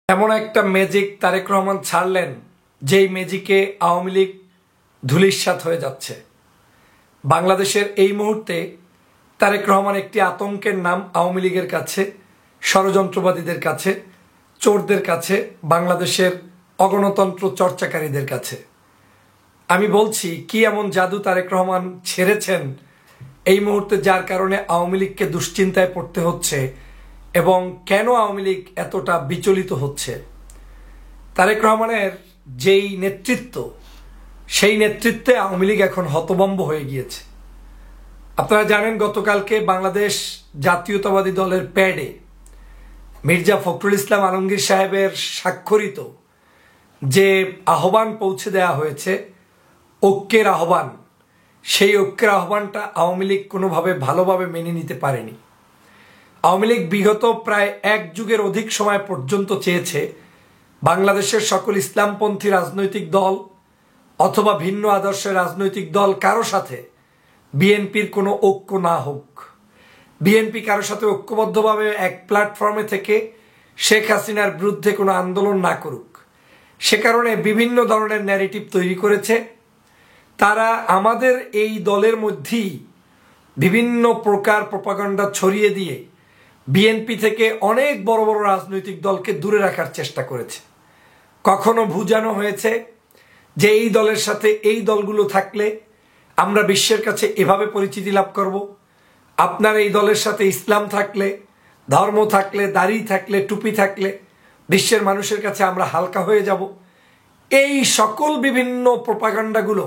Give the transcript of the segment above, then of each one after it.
এমন একটা ম্যাজিক তারেক রহমান ছাড়লেন যেই ম্যাজিকে আওয়ামী লীগ ধূলিসাৎ হয়ে যাচ্ছে। বাংলাদেশের এই মুহূর্তে তারেক রহমান একটি আতঙ্কের নাম আওয়ামী লীগের কাছে, ষড়যন্ত্রবাদীদের কাছে, চোরদের কাছে, বাংলাদেশের অগণতন্ত্র চর্চাকারীদের কাছে। আমি বলছি, কি এমন জাদু তারেক রহমান ছেড়েছেন এই মুহূর্তে, যার কারণে আওয়ামী লীগকে দুশ্চিন্তায় পড়তে হচ্ছে এবং কেন আওয়ামী লীগ এতটা বিচলিত হচ্ছে। তারেক রহমানের যেই নেতৃত্ব, সেই নেতৃত্বে আওয়ামী লীগ এখন হতভম্ব হয়ে গিয়েছে। আপনারা জানেন, গতকালকে বাংলাদেশ জাতীয়তাবাদী দলের প্যাডে মির্জা ফখরুল ইসলাম আলমগীর সাহেবের স্বাক্ষরিত যে আহ্বান পৌঁছে দেওয়া হয়েছে, ঐক্যের আহ্বান, সেই ঐক্যের আহ্বানটা আওয়ামী লীগ কোনোভাবে ভালোভাবে মেনে নিতে পারেনি। আওয়ামী লীগ বিগত প্রায় এক যুগের অধিক সময় পর্যন্ত চেয়েছে বাংলাদেশের সকল ইসলামপন্থী রাজনৈতিক দল অথবা ভিন্ন আদর্শের রাজনৈতিক দল কারো সাথে বিএনপির কোনো ঐক্য না হোক, বিএনপি কারো সাথে ঐক্যবদ্ধভাবে এক প্ল্যাটফর্মে থেকে শেখ হাসিনার বিরুদ্ধে কোনো আন্দোলন না করুক। সে কারণে বিভিন্ন ধরনের ন্যারেটিভ তৈরি করেছে। তারা আমাদের এই দলের মধ্যেই বিভিন্ন প্রকার প্রপাগান্ডা ছড়িয়ে দিয়ে বিএনপি থেকে অনেক বড় বড় রাজনৈতিক দলকে দূরে রাখার চেষ্টা করেছে। কখনো বুঝানো হয়েছে যে এই দলের সাথে এই দলগুলো থাকলে আমরা বিশ্বের কাছে এভাবে পরিচিতি লাভ করব, আপনার এই দলের সাথে ইসলাম থাকলে, ধর্ম থাকলে, দাড়ি থাকলে, টুপি থাকলে বিশ্বের মানুষের কাছে আমরা হালকা হয়ে যাব। এই সকল বিভিন্ন প্রপাগান্ডাগুলো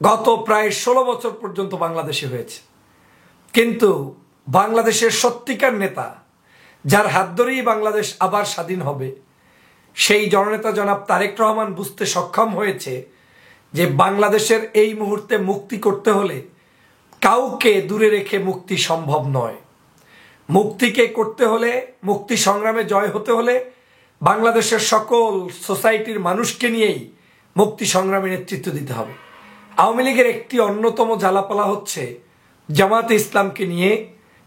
গত প্রায় 16 বছর পর্যন্ত বাংলাদেশে হয়েছে। কিন্তু বাংলাদেশের সত্যিকার নেতা, যার হাত ধরেই বাংলাদেশ আবার স্বাধীন হবে, সেই জননেতা জনাব তারেক রহমান বুঝতে সক্ষম হয়েছে যে বাংলাদেশের এই মুহূর্তে মুক্তি করতে হলে কাউকে দূরে রেখে মুক্তি সম্ভব নয়। মুক্তিকে করতে হলে, মুক্তি সংগ্রামে জয় হতে হলে বাংলাদেশের সকল সোসাইটির মানুষকে নিয়েই মুক্তি সংগ্রামে নেতৃত্ব দিতে হবে। আওয়ামী লীগের একটি অন্যতম জ্বালাপালা হচ্ছে জামাতে ইসলামকে নিয়ে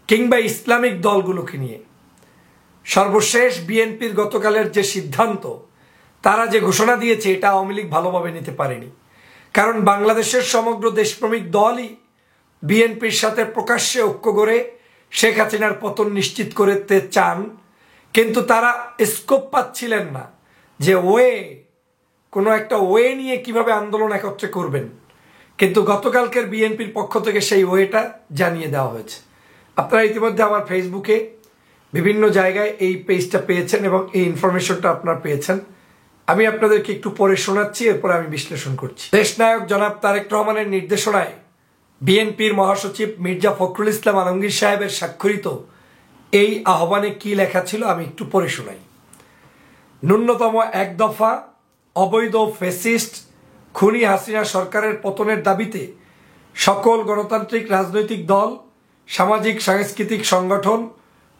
কিংবা ইসলামিক দলগুলোকে নিয়ে। সর্বশেষ বিএনপির গতকালের যে সিদ্ধান্ত, তারা যে ঘোষণা দিয়েছে, এটা আওয়ামী লীগ ভালোভাবে নিতে পারেনি। কারণ বাংলাদেশের সমগ্র দেশপ্রেমিক দলই বিএনপির সাথে প্রকাশ্যে ঐক্য করে শেখ হাসিনার পতন নিশ্চিত করতে চান, কিন্তু তারা স্কোপ পাচ্ছিলেন না যে কোনো একটা ওয়ে নিয়ে কিভাবে আন্দোলন একত্রে করবেন। কিন্তু গতকালকের বিএনপির পক্ষ থেকে সেই ওয়েটা জানিয়ে দেওয়া হয়েছে। আপনারা ইতিমধ্যে আমার ফেসবুকে বিভিন্ন জায়গায় এই পেজটা পেয়েছেন এবং এই ইনফরমেশনটা আপনারা পেয়েছেন। আমি আপনাদেরকে একটু পরে শোনাচ্ছি, এরপরে আমি বিশ্লেষণ করছি। দেশনায়ক জনাব তারেক রহমানের নির্দেশনায় বিএনপির মহাসচিব মির্জা ফখরুল ইসলাম আলমগীর সাহেবের স্বাক্ষরিত এই আহ্বানে কি লেখা ছিল আমি একটু পরে শোনাই। ন্যূনতম এক দফা অবৈধ ফ্যাসিস্ট খুনি হাসিনা সরকারের পতনের দাবিতে সকল গণতান্ত্রিক রাজনৈতিক দল, সামাজিক সাংস্কৃতিক সংগঠন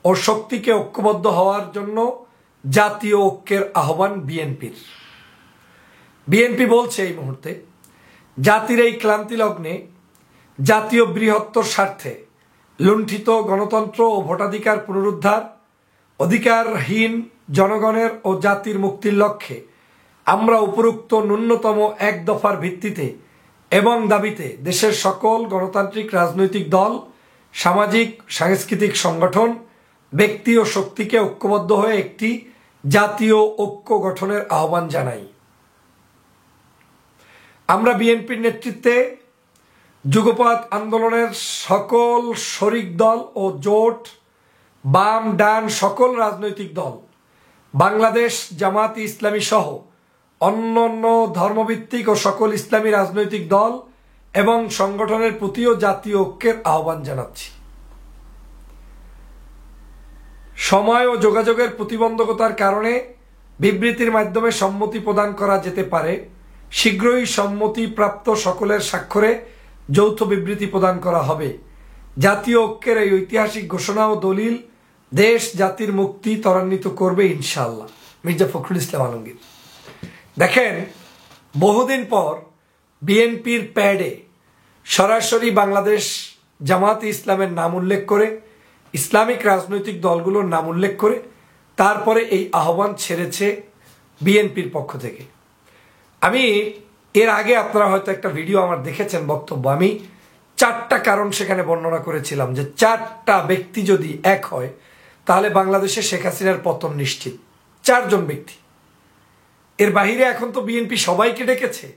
ও শক্তিকে ঐক্যবদ্ধ হওয়ার জন্য জাতীয় ঐক্যের আহ্বান বিএনপির। বিএনপি বলছে, এই মুহূর্তে জাতির এই ক্লান্তি লগ্নে জাতীয় বৃহত্তর স্বার্থে লুণ্ঠিত গণতন্ত্র ও ভোটাধিকার পুনরুদ্ধার, অধিকারহীন জনগণের ও জাতির মুক্তির লক্ষ্যে আমরা উপরোক্ত ন্যূনতম এক দফার ভিত্তিতে এবং দাবিতে দেশের সকল গণতান্ত্রিক রাজনৈতিক দল, সামাজিক সাংস্কৃতিক সংগঠন, ব্যক্তি ও শক্তিকে ঐক্যবদ্ধ হয়ে একটি জাতীয় ঐক্য গঠনের আহ্বান জানাই। আমরা বিএনপির নেতৃত্বে যুগপৎ আন্দোলনের সকল শরিক দল ও জোট, বাম ডান সকল রাজনৈতিক দল, বাংলাদেশ জামাত ইসলামী সহ অন্যান্য ধর্মভিত্তিক ও সকল ইসলামী রাজনৈতিক দল এবং সংগঠনের প্রতিও জাতীয় ঐক্যের আহ্বান জানাচ্ছি। সময় ও যোগাযোগের প্রতিবন্ধকতার কারণে বিবৃতির মাধ্যমে সম্মতি প্রদান করা যেতে পারে। শীঘ্রই সম্মতি প্রাপ্ত সকলের স্বাক্ষরে যৌথ বিবৃতি প্রদান করা হবে। জাতীয় ঐক্যের এই ঐতিহাসিক ঘোষণা ও দলিল দেশ জাতির মুক্তি ত্বরান্বিত করবে ইনশাআল্লাহ। মির্জা ফখরুল ইসলাম আলমগীর। দেখেন, বহুদিন পর বিএনপির প্যাডে সরাসরি বাংলাদেশ জামাতে ইসলামের নাম উল্লেখ করে, ইসলামিক রাজনৈতিক দলগুলোর নাম উল্লেখ করে তারপরে এই আহ্বান ছেড়েছে বিএনপির পক্ষ থেকে। আমি এর আগে আপনারা হয়তো একটা ভিডিও আমার দেখেছেন, বক্তব্য আমি 4টা কারণ সেখানে বর্ণনা করেছিলাম যে 4টা ব্যক্তি যদি এক হয় তাহলে বাংলাদেশে শেখ হাসিনার পতন নিশ্চিত। 4 জন ব্যক্তি, এর বাহিরে এখন তো বিএনপি সবাইকে ডেকেছে।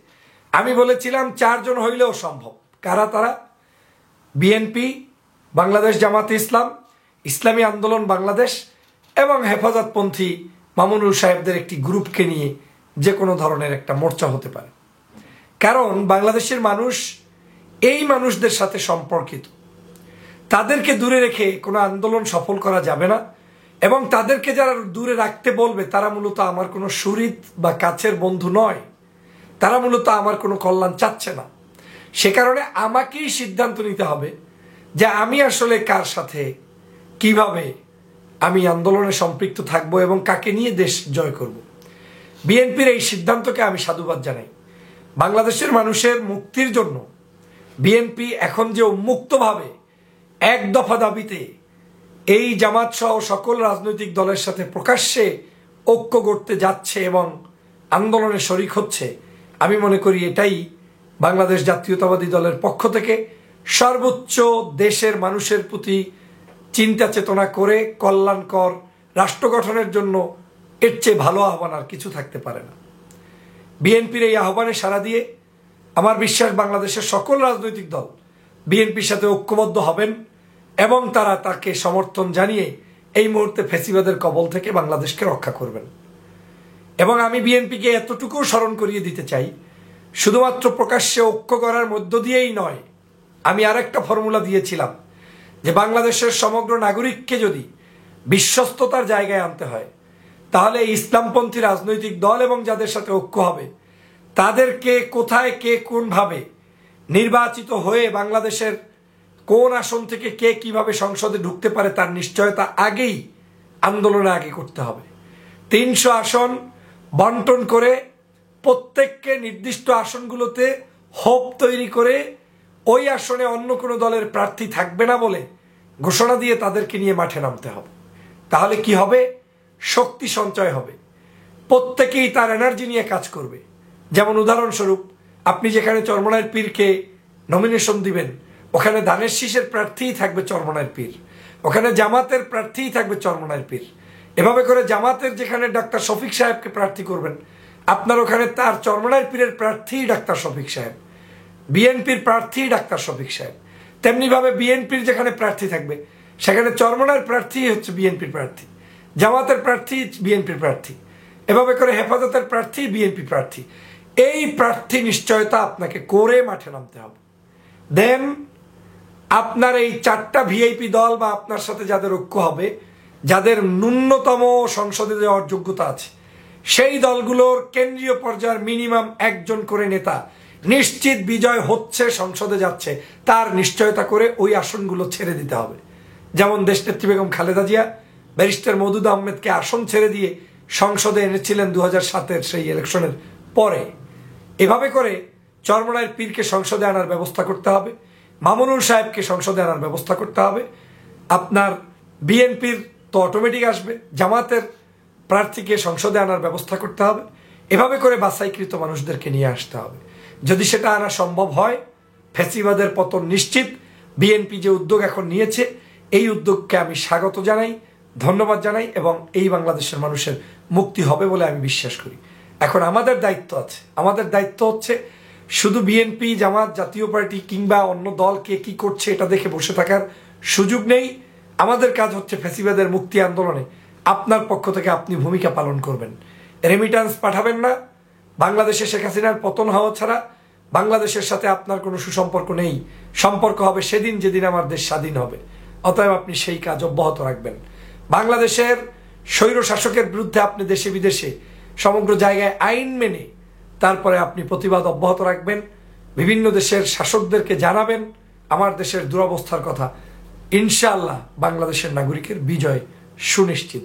আমি বলেছিলাম 4 জন হইলেও সম্ভব। কারা তারা? বিএনপি, বাংলাদেশ জামাতে ইসলাম, ইসলামী আন্দোলন বাংলাদেশ এবং হেফাজতপন্থী মামুনুল সাহেবদের একটি গ্রুপকে নিয়ে যে কোনো ধরনের একটা মোর্চা হতে পারে। কারণ বাংলাদেশের মানুষ এই মানুষদের সাথে সম্পর্কিত, তাদেরকে দূরে রেখে কোনো আন্দোলন সফল করা যাবে না। এবং তাদেরকে যারা দূরে রাখতে বলবে তারা মূলত আমার কোনো সুহৃদ বা কাছের বন্ধু নয়, তারা মূলত আমার কোনো কল্যাণ চাচ্ছে না। সে কারণে আমাকেই সিদ্ধান্ত নিতে হবে যে আমি আসলে কার সাথে কিভাবে আমি আন্দোলনে সম্পৃক্ত থাকব এবং কাকে নিয়ে দেশ জয় করব। বিএনপির এই সিদ্ধান্তকে আমি সাধুবাদ জানাই। বাংলাদেশের মানুষের মুক্তির জন্য বিএনপি এখন যে উন্মুক্তভাবে এক দফা দাবিতে এই জামাত সহ সকল রাজনৈতিক দলের সাথে প্রকাশ্যে ঐক্য গড়তে যাচ্ছে এবং আন্দোলনে শরিক হচ্ছে, আমি মনে করি এটাই বাংলাদেশ জাতীয়তাবাদী দলের পক্ষ থেকে সর্বোচ্চ দেশের মানুষের প্রতি চিন্তা চেতনা করে কল্যাণকর রাষ্ট্র গঠনের জন্য এর চেয়ে ভালো আহ্বান আর কিছু থাকতে পারে না। বিএনপির এই আহ্বানে সাড়া দিয়ে আমার বিশ্বাস বাংলাদেশের সকল রাজনৈতিক দল বিএনপির সাথে ঐক্যবদ্ধ হবেন এবং তারা তাকে সমর্থন জানিয়ে এই মুহূর্তে ফ্যাসিবাদের কবল থেকে বাংলাদেশকে রক্ষা করবেন। এবং আমি বিএনপিকে এতটুকু স্মরণ করিয়ে দিতে চাই, শুধুমাত্র প্রকাশ্যে ঐক্য করার মধ্য দিয়েই নয়, আমি আরেকটা ফর্মুলা দিয়েছিলাম যে বাংলাদেশের সমগ্র নাগরিককে যদি বিশ্বস্ততার জায়গায় আনতে হয় তাহলে ইসলামপন্থী রাজনৈতিক দল এবং যাদের সাথে ঐক্য হবে তাদেরকে কোথায় কে কোনভাবে নির্বাচিত হয়ে বাংলাদেশের কোন আসন থেকে কে কিভাবে সংসদে ঢুকতে পারে তার নিশ্চয়তা আগেই আন্দোলনে আগে করতে হবে। 300 আসন বন্টন করে প্রত্যেককে নির্দিষ্ট আসনগুলোতে হোপ তৈরি করে ওই আসনে অন্য কোনো দলের প্রার্থী থাকবে না বলে ঘোষণা দিয়ে তাদেরকে নিয়ে মাঠে নামতে হবে। তাহলে কি হবে? শক্তি সঞ্চয় হবে, প্রত্যেকেই তার এনার্জি নিয়ে কাজ করবে। যেমন উদাহরণস্বরূপ, আপনি যেখানে চরমনায়ের পীরকে নমিনেশন দিবেন ওখানে ধানের শীষের প্রার্থীই থাকবে চরমনায়ের পীর, ওখানে জামাতের প্রার্থীই থাকবে চরমনায়ের পীর। এভাবে করে জামাতের যেখানে ডাক্তার শফিক সাহেবকে প্রার্থী করবেন আপনার ওখানে তার চরমনায়ের পীরের প্রার্থী ডাক্তার শফিক সাহেব, বিএনপির প্রার্থী ডাক্তার শফিক সাহেব। তেমনিভাবে বিএনপির যেখানে প্রার্থী থাকবে সেখানে চরমনায়ের প্রার্থী হচ্ছে বিএনপির প্রার্থী, জামাতের প্রার্থী বিএনপির প্রার্থী, এভাবে করে হেফাজতের প্রার্থী বিএনপি প্রার্থী। এই প্রার্থী নিশ্চয়তা আপনাকে করে মাঠে নামতে হবে। দেন আপনার এই 4টা ভিআইপি দল বা আপনার সাথে যাদের ঐক্য হবে, যাদের ন্যূনতম সংসদে যাওয়ার যোগ্যতা আছে, সেই দলগুলোর কেন্দ্রীয় পর্যায়ের মিনিমাম 1 জন করে নেতা নিশ্চিত বিজয় হচ্ছে, সংসদে যাচ্ছে, তার নিশ্চয়তা করে ওই আসনগুলো ছেড়ে দিতে হবে। যেমন দেশনেত্রী বেগম খালেদা জিয়া ব্যারিস্টার মওদুদ আহমেদকে আসন ছেড়ে দিয়ে সংসদে এনেছিলেন 2007-এর সেই ইলেকশনের পরে। এভাবে করে চরমনায়ের পীরকে সংসদে আনার ব্যবস্থা করতে হবে, মামুনুল সাহেবকে সংসদে আনার ব্যবস্থা করতে হবে, আপনার বিএনপির তো অটোমেটিক আসবে, জামাতের প্রার্থীকে সংসদে আনার ব্যবস্থা করতে হবে। এভাবে করে বাছাইকৃত মানুষদেরকে নিয়ে আসতে হবে। যদি সেটা আনা সম্ভব হয় ফ্যাসিবাদের পতন নিশ্চিত। বিএনপি যে উদ্যোগ এখন নিয়েছে এই উদ্যোগকে আমি স্বাগত জানাই, ধন্যবাদ জানাই এবং এই বাংলাদেশের মানুষের মুক্তি হবে বলে আমি বিশ্বাস করি। এখন আমাদের দায়িত্ব আছে, আমাদের দায়িত্ব হচ্ছে শুধু বিএনপি, জামাত, জাতীয় পার্টি কিংবা অন্য দল কে কি করছে এটা দেখে বসে থাকার সুযোগ নেই। আমাদের কাজ হচ্ছে ফ্যাসিবাদের মুক্তি আন্দোলনে আপনার পক্ষ থেকে আপনি ভূমিকা পালন করবেন। রেমিটান্স পাঠাবেন না। বাংলাদেশে শেখ হাসিনার পতন হওয়া ছাড়া বাংলাদেশের সাথে আপনার কোনো সুসম্পর্ক নেই। সম্পর্ক হবে সেদিন যেদিন আমার দেশ স্বাধীন হবে। অতএব আপনি সেই কাজ অব্যাহত রাখবেন। বাংলাদেশের স্বৈর শাসকের বিরুদ্ধে আপনি দেশে বিদেশে সমগ্র জায়গায় আইন মেনে তারপরে আপনি প্রতিবাদ অব্যাহত রাখবেন। বিভিন্ন দেশের শাসকদেরকে জানাবেন আমার দেশের দুরবস্থার কথা। ইনশাআল্লাহ বাংলাদেশের নাগরিকের বিজয় সুনিশ্চিত।